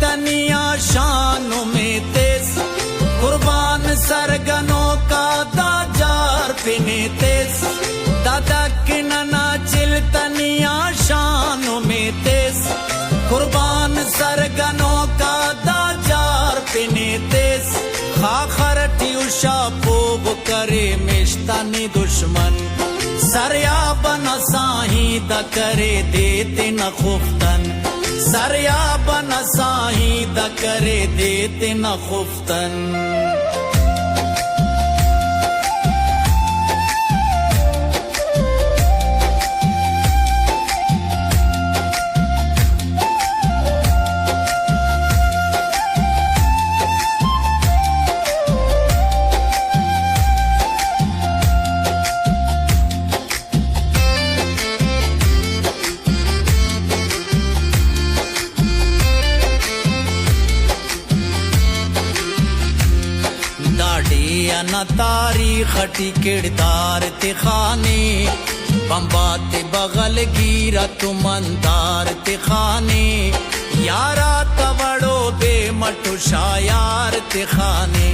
तनिया शानों में तेज कुर्बान सरगनों का दाजार पिने तेज दादा की नना चिल तनिया शानों में तेज कुर्बान सरगनों का दाजार पिने तेज खाखर ट्यूशा पोब करे मिश्तानी दुश्मन सरया बना साही द करे देते न खुफ्तन सरया बना साही द करे देते न खुफ्तन न तारीख टी किरदार ते खाने बम्बा ते बगल गिरा तुमंदार ते खाने यारा तवड़ो बे मटु शायार ते खाने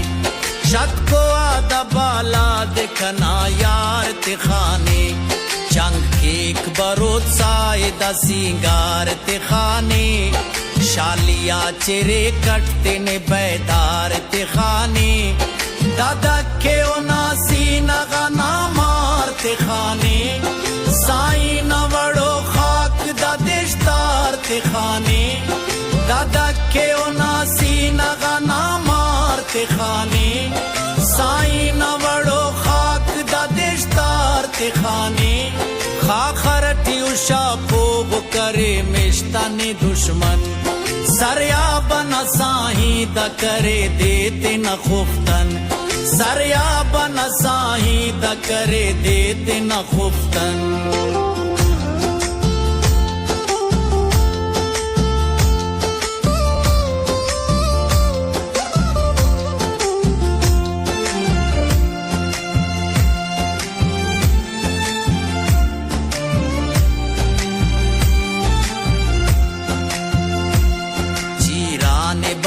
शत को आदा बाला देखना यार ते खाने जंग केक बरोत साए दा सिंगार ते खाने शालिया चेरे कटते ने बैदार ते खाने दादा के नासी नगाना मारते खाने साई नवड़ो खाक दादेशदार ते खाने दादा के नासी नगाना मारते खाने साई नवड़ो खाक दादेशदार ते खाने खाखर ट्यूशा पोब करे मिश्तानी दुश्मन सरया बना साही द करे देते न खुफ्तन सरया बना साही द करे देते न खुफ्तन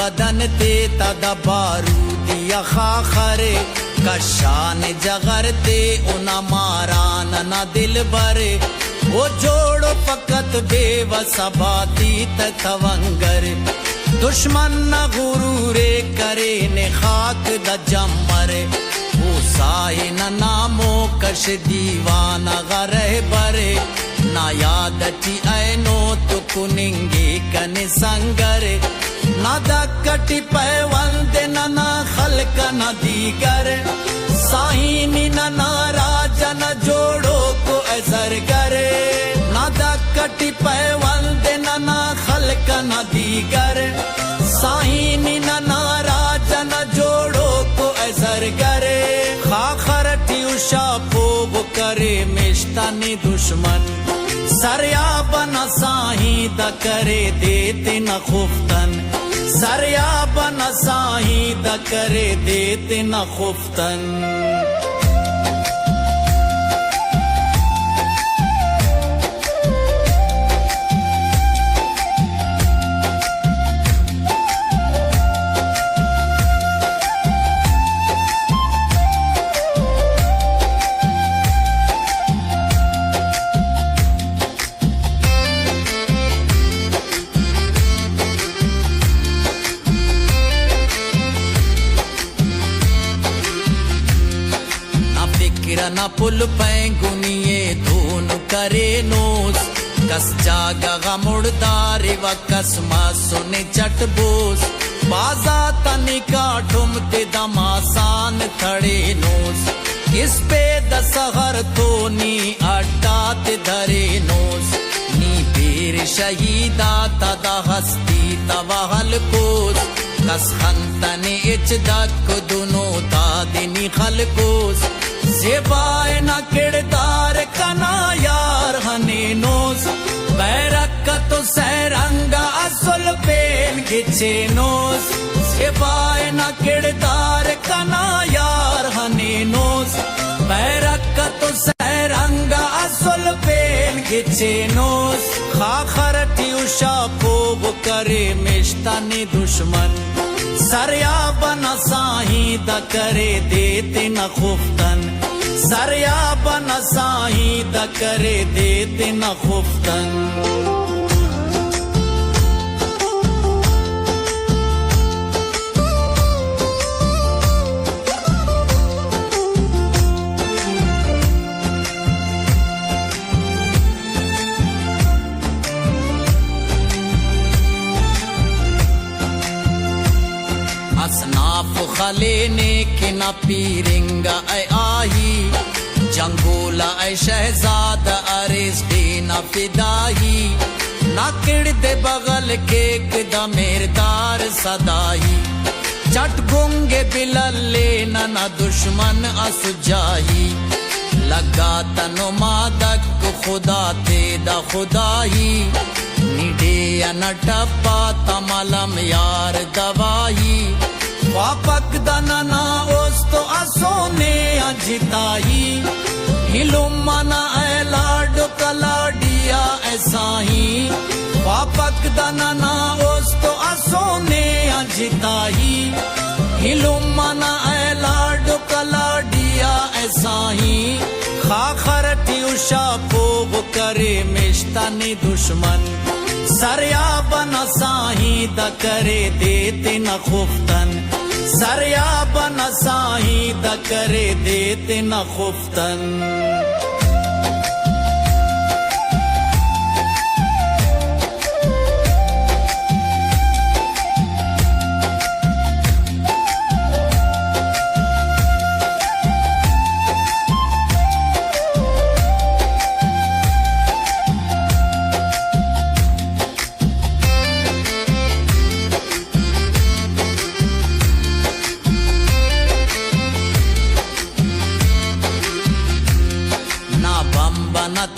बदन ते तदा बारूदिया खाखरे कशान जगर ते उना मारान न दिल बरे वो जोड़ो फकत बेवसबाती तवंगर दुश्मन न गुरूरे करे ने खाक द जमरे वो साए न नामो कश दीवाना गरह बरे ना याद टी ऐनो तो कुनिंगे कने संगरे ना दक्कटी पैवंद ना खल्क न दीगर साहिनी ना राजा न जोड़ो को असर करे ना दक्कटी पैवंद ना खल्क न दीगर साहिनी ना राजा न जोड़ो को असर करे खाखर ट्यूशा पोब करे मिश्तानी दुश्मन सरया बना साही द करे देते न खुफ्तन सरया बना साही द करे देते न खुफ्तन न पुल पैंगुनिये धून करे नोस कस जागा गमुड़दार व कसमा सुने चटबोस बाजा तनिका ढूमते दमासान थड़े नोस इस पे दसहर तो नी अड्डात धरे नोस नी पीर शहीदा तदा हस्ती तवहल कोस कस खंतने इचदक दुनो दादिनी खलकोस जेबाए न किरदार कना यार हने नोस बैरक तो सैरंगा असल पेन गिचे नोस जेबाए न किरदार कना यार हने नोस बैरक तो सैरंगा असल पेन गिचे नोस खाखर ट्यूश उषा पोग करे मेश्तानी दुश्मन सरया बना साही द करे देते न खुफ्तन सरया बना साही द करे देते न खुफ्तन असनाफ खलेने के न पीरेंगा ऐ आही जंगोला ऐ शहजाद अरिस्टे न फिदाही न किड़दे बगल के दमेरदार सदाही चट गुंगे बिलल्ले न दुश्मन असुजाही लगा तनो मादक खुदा ते दा खुदाही निडे न टप्पा तमलम यार दवाही वापक दनना ओस्तो असोने अजिताई हिलुमना ऐ लाडो कलाडिया ऐसाही वापक दनना ओस्तो असोने अजिताई हिलुमना ऐ लाडो कलाडिया ऐसाही खाखरती उषा पोग करे मेश्तानी दुश्मन सरया बना साही द करे देते न खुफ्तन सरया बना साही द करे देते न खुफ्तन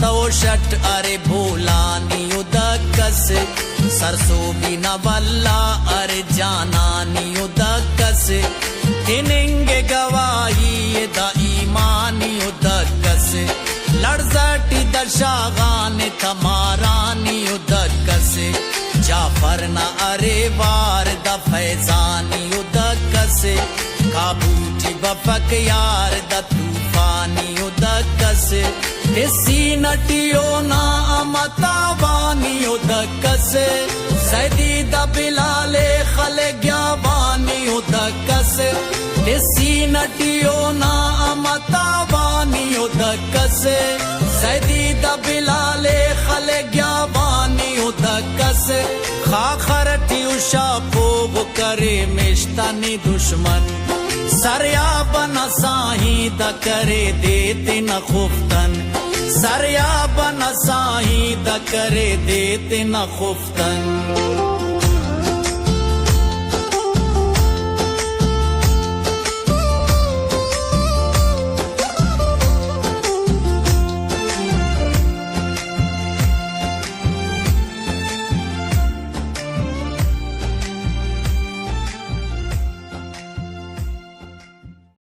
तोषट अरे भोलानी उदकस सरसो बिना बल्ला अरे जानानी उदकस हिनेंगे गवाही द ईमानी उदकस लड़जटी दशागान तमारानी उदकस जाफर न अरे वार द फैजानी उदकस काबूटी बफक यार द तूफानी उदकस देसी नटियो ना अमतावानी उदकस सैदी द बिलाले खले ग्यावानी उदकस देसी नटियो ना अमतावानी उदकस सैदी द बिलाले खले ग्यावानी उदकस खाखरती उषा पोग करे मेश्तानी दुश्मन सरया बना साही द करे देते न खुफ्तन सरया बना साही द करे देते न खुफ्तन